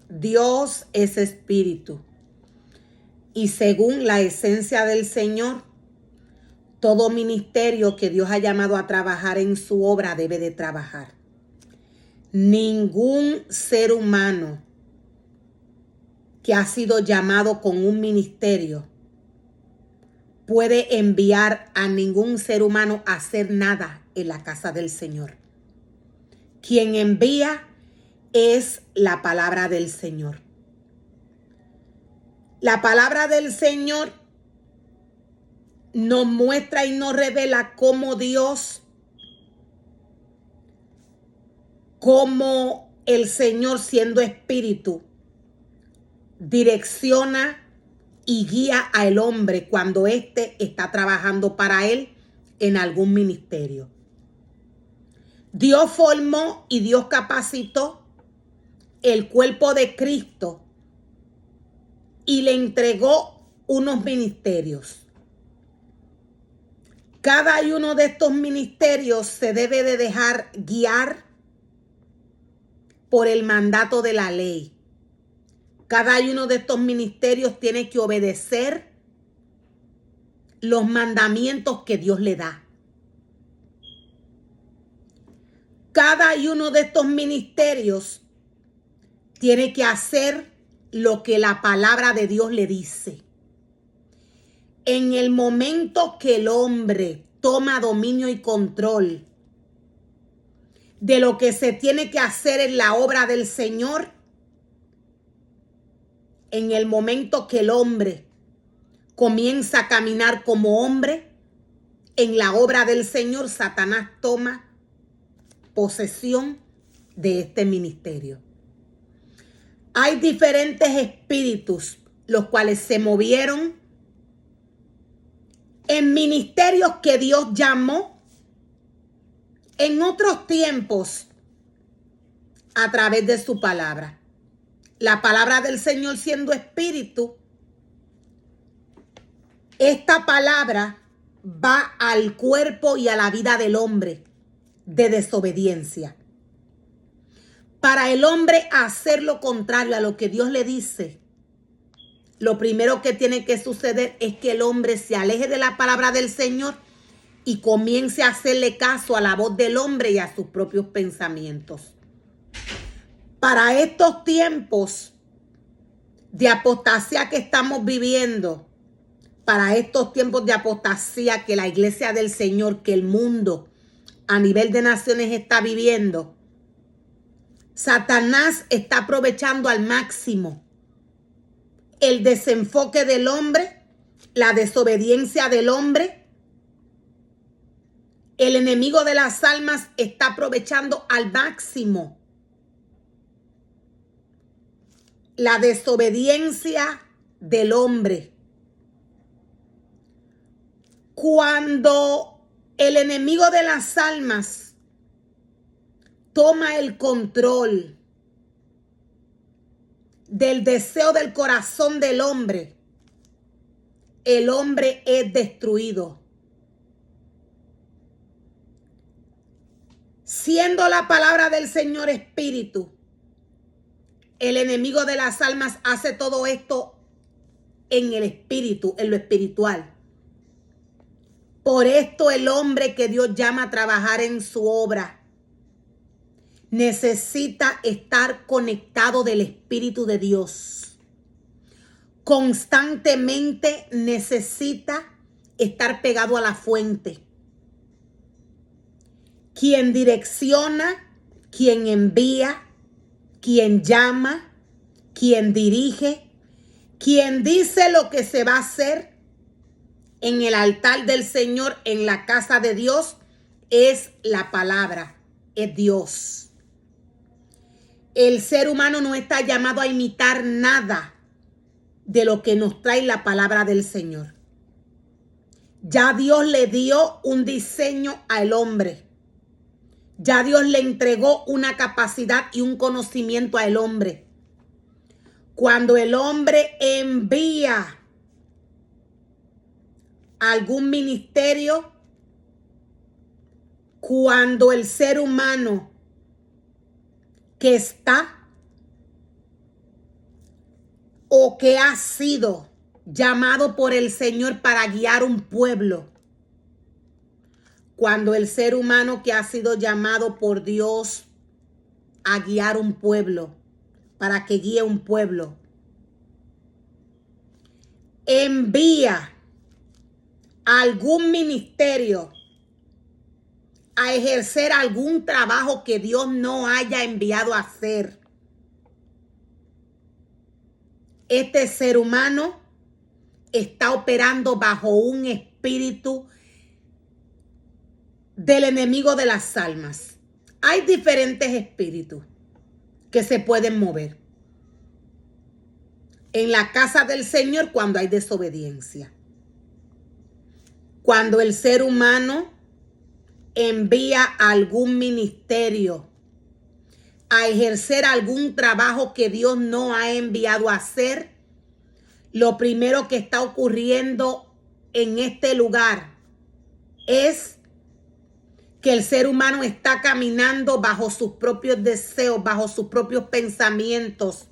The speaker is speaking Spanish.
Dios es espíritu y según la esencia del Señor, todo ministerio que Dios ha llamado a trabajar en su obra debe de trabajar. Ningún ser humano que ha sido llamado con un ministerio puede enviar a ningún ser humano a hacer nada en la casa del Señor. Quien envía es la palabra del Señor. La palabra del Señor nos muestra y nos revela cómo Dios, cómo el Señor siendo espíritu, direcciona y guía al hombre cuando éste está trabajando para él en algún ministerio. Dios formó y Dios capacitó el cuerpo de Cristo y le entregó unos ministerios. Cada uno de estos ministerios se debe de dejar guiar por el mandato de la ley. Cada uno de estos ministerios tiene que obedecer los mandamientos que Dios le da. Cada uno de estos ministerios tiene que hacer lo que la palabra de Dios le dice. En el momento que el hombre toma dominio y control de lo que se tiene que hacer en la obra del Señor, en el momento que el hombre comienza a caminar como hombre en la obra del Señor, Satanás toma posesión de este ministerio. Hay diferentes espíritus, los cuales se movieron en ministerios que Dios llamó en otros tiempos a través de su palabra. La palabra del Señor siendo espíritu, esta palabra va al cuerpo y a la vida del hombre de desobediencia. Para el hombre hacer lo contrario a lo que Dios le dice, lo primero que tiene que suceder es que el hombre se aleje de la palabra del Señor y comience a hacerle caso a la voz del hombre y a sus propios pensamientos. Para estos tiempos de apostasía que estamos viviendo, para estos tiempos de apostasía que la iglesia del Señor, que el mundo a nivel de naciones está viviendo, Satanás está aprovechando al máximo el desenfoque del hombre, la desobediencia del hombre. El enemigo de las almas está aprovechando al máximo la desobediencia del hombre. Cuando el enemigo de las almas toma el control del deseo del corazón del hombre, el hombre es destruido. Siendo la palabra del Señor espíritu, el enemigo de las almas hace todo esto en el espíritu, en lo espiritual. Por esto el hombre que Dios llama a trabajar en su obra necesita estar conectado del Espíritu de Dios. Constantemente necesita estar pegado a la fuente. Quien direcciona, quien envía, quien llama, quien dirige, quien dice lo que se va a hacer en el altar del Señor, en la casa de Dios, es la palabra, es Dios. El ser humano no está llamado a imitar nada de lo que nos trae la palabra del Señor. Ya Dios le dio un diseño al hombre. Ya Dios le entregó una capacidad y un conocimiento al hombre. Cuando el hombre envía algún ministerio, cuando el ser humano que está o que ha sido llamado por el Señor para guiar un pueblo, cuando el ser humano que ha sido llamado por Dios a guiar un pueblo, para que guíe un pueblo, envía a algún ministerio a ejercer algún trabajo que Dios no haya enviado a hacer, este ser humano está operando bajo un espíritu del enemigo de las almas. Hay diferentes espíritus que se pueden mover en la casa del Señor cuando hay desobediencia. Cuando el ser humano envía a algún ministerio a ejercer algún trabajo que Dios no ha enviado a hacer, lo primero que está ocurriendo en este lugar es que el ser humano está caminando bajo sus propios deseos, bajo sus propios pensamientos,